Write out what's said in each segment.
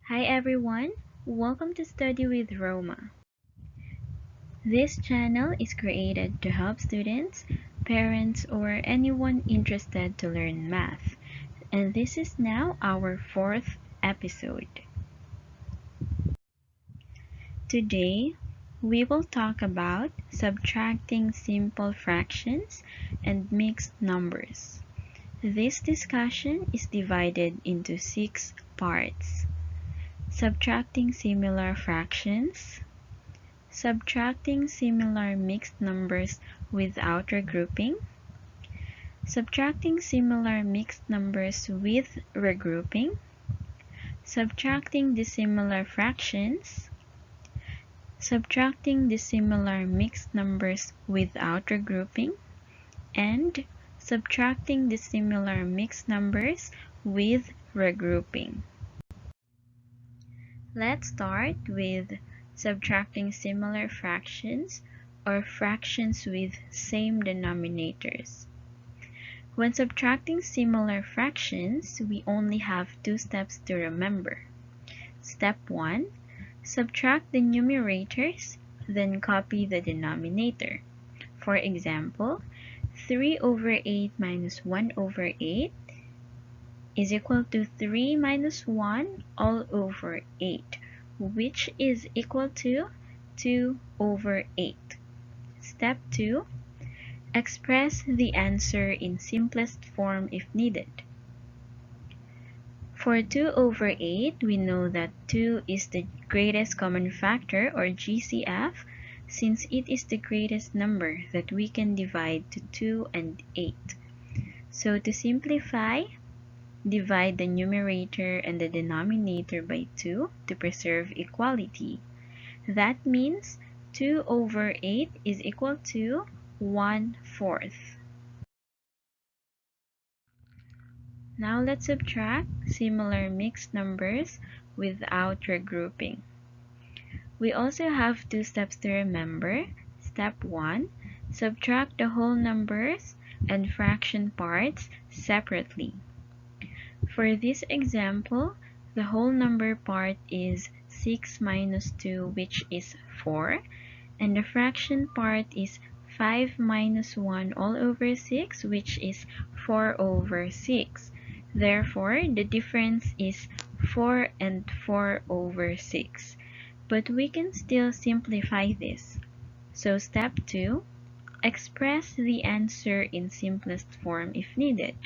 Hi everyone, welcome to Study with Roma. This channel is created to help students, parents, or anyone interested to learn math. And this is now our 4th episode. Today, we will talk about subtracting simple fractions and mixed numbers. This discussion is divided into 6 parts. Subtracting similar fractions, subtracting similar mixed numbers without regrouping, subtracting similar mixed numbers with regrouping, subtracting dissimilar fractions, subtracting dissimilar mixed numbers without regrouping, and subtracting dissimilar mixed numbers with regrouping. Let's start with subtracting similar fractions or fractions with same denominators. When subtracting similar fractions, we only have 2 steps to remember. Step 1, subtract the numerators, then copy the denominator. For example, 3 over 8 minus 1 over 8 is equal to 3 minus 1 all over 8, which is equal to 2 over 8. Step 2, express the answer in simplest form if needed. For 2 over 8, we know that 2 is the greatest common factor or GCF since it is the greatest number that we can divide to 2 and 8. So to simplify, divide the numerator and the denominator by 2 to preserve equality. That means 2 over 8 is equal to 1/4. Now let's subtract similar mixed numbers without regrouping. We also have 2 steps to remember. Step 1, subtract the whole numbers and fraction parts separately. For this example, the whole number part is 6 minus 2, which is 4, and the fraction part is 5 minus 1 all over 6, which is 4 over 6. Therefore, the difference is 4 and 4 over 6. But we can still simplify this. So step 2, express the answer in simplest form if needed.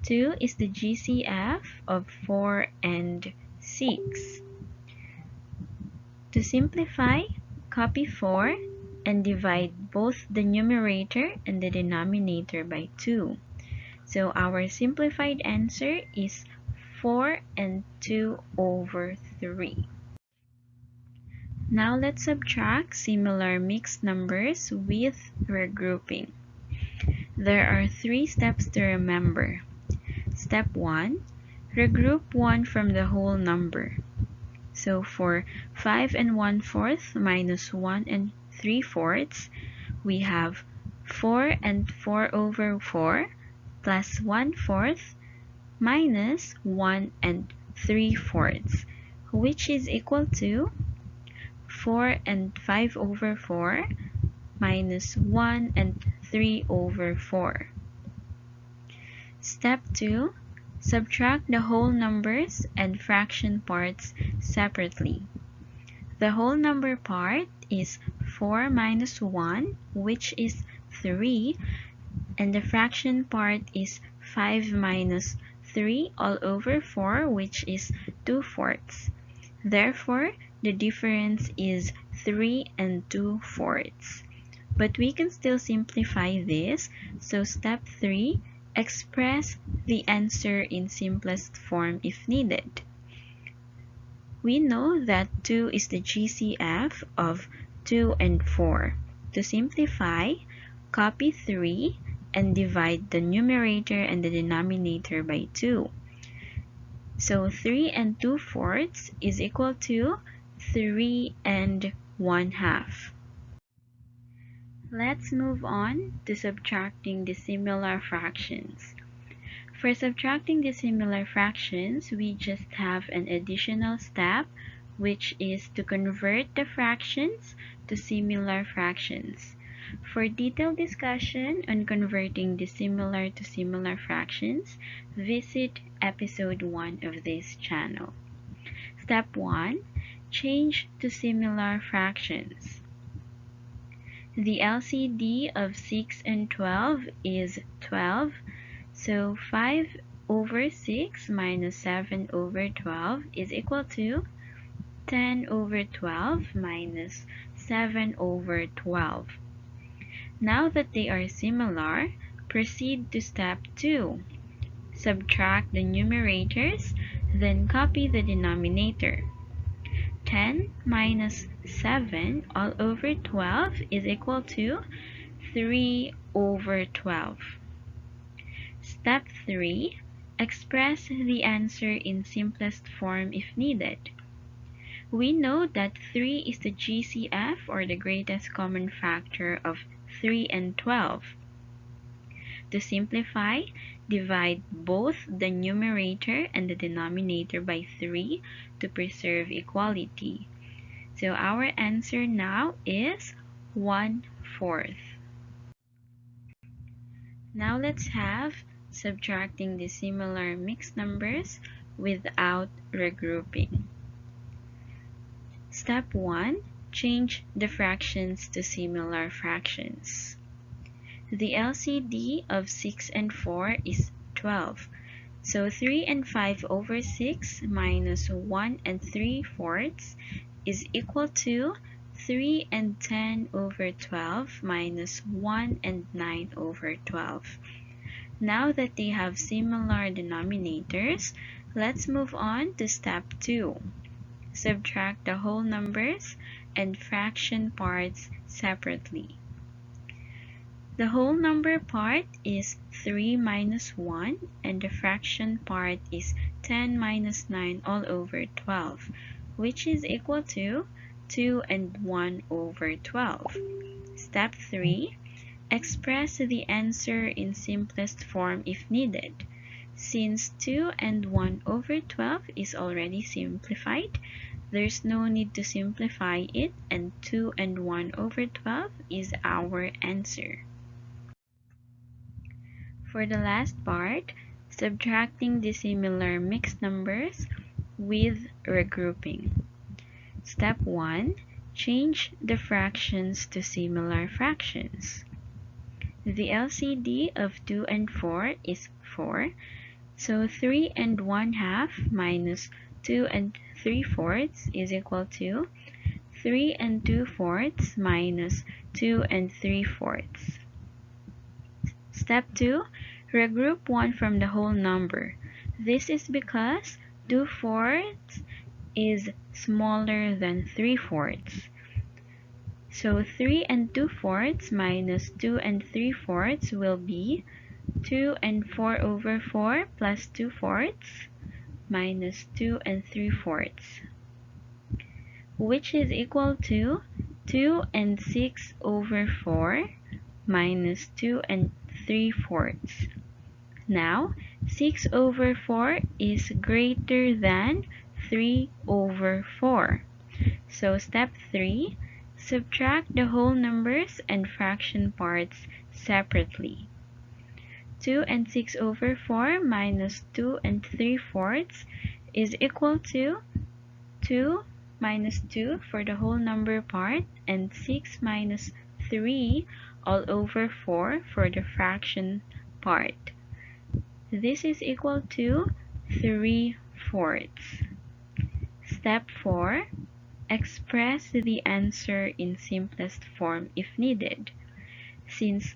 2 is the GCF of 4 and 6. To simplify, copy 4 and divide both the numerator and the denominator by 2. So our simplified answer is 4 and 2 over 3. Now let's subtract similar mixed numbers with regrouping. There are 3 steps to remember. Step 1, regroup 1 from the whole number. So for 5 and 1/4 minus 1 and 3/4, we have 4 and 4 over 4 plus 1/4 minus 1 and 3/4, which is equal to 4 and 5 over 4 minus 1 and 3 over 4. Step 2, subtract the whole numbers and fraction parts separately. The whole number part is 4 minus 1, which is 3, and the fraction part is 5 minus 3 all over 4, which is 2/4. Therefore, the difference is 3 and 2/4. But we can still simplify this, so step 3, express the answer in simplest form if needed. We know that 2 is the GCF of 2 and 4. To simplify, copy 3 and divide the numerator and the denominator by 2. So 3 and 2/4 is equal to 3 and 1/2. Let's move on to subtracting dissimilar fractions. For subtracting dissimilar fractions, we just have an additional step, which is to convert the fractions to similar fractions. For detailed discussion on converting dissimilar to similar fractions, visit episode 1 of this channel. Step 1. Change to similar fractions. The LCD of 6 and 12 is 12. So 5 over 6 minus 7 over 12 is equal to 10 over 12 minus 7 over 12. Now that they are similar, proceed to step 2. Subtract the numerators, then copy the denominator. 10 minus 7 all over 12 is equal to 3 over 12. Step 3. Express the answer in simplest form if needed. We know that 3 is the GCF, or the greatest common factor, of 3 and 12. To simplify, divide both the numerator and the denominator by 3 to preserve equality. So our answer now is 1/4. Now let's have subtracting dissimilar mixed numbers without regrouping. Step 1. Change the fractions to similar fractions. The LCD of 6 and 4 is 12. So 3 and 5 over 6 minus 1 and 3/4 is equal to 3 and 10 over 12 minus 1 and 9 over 12. Now that they have similar denominators, let's move on to step 2. Subtract the whole numbers and fraction parts separately. The whole number part is 3 minus 1, and the fraction part is 10 minus 9 all over 12, which is equal to 2 and 1 over 12. Step 3. Express the answer in simplest form if needed. Since 2 and 1 over 12 is already simplified, there's no need to simplify it, and 2 and 1 over 12 is our answer. For the last part, subtracting dissimilar mixed numbers with regrouping. Step 1. Change the fractions to similar fractions. The LCD of 2 and 4 is 4, so 3 and 1/2 minus 2 and 3/4 is equal to 3 and 2/4 minus 2 and 3/4. Step 2. Regroup 1 from the whole number. This is because 2/4 is smaller than 3/4. So 3 and 2/4 minus 2 and 3/4 will be 2 and 4 over 4 plus 2/4 minus 2 and 3/4, which is equal to 2 and 6 over 4 minus 2 and 3/4. Now, 6 over 4 is greater than 3 over 4. So step 3. Subtract the whole numbers and fraction parts separately. 2 and 6 over 4 minus 2 and 3/4 is equal to 2 minus 2 for the whole number part, and 6 minus 3 all over 4 for the fraction part. This is equal to 3/4. Step 4. Express the answer in simplest form if needed. Since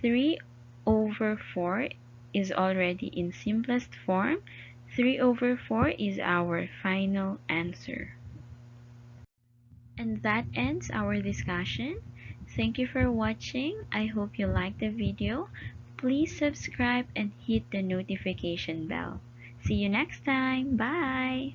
3 over 4 is already in simplest form, 3 over 4 is our final answer. And that ends our discussion. Thank you for watching. I hope you liked the video. Please subscribe and hit the notification bell. See you next time. Bye!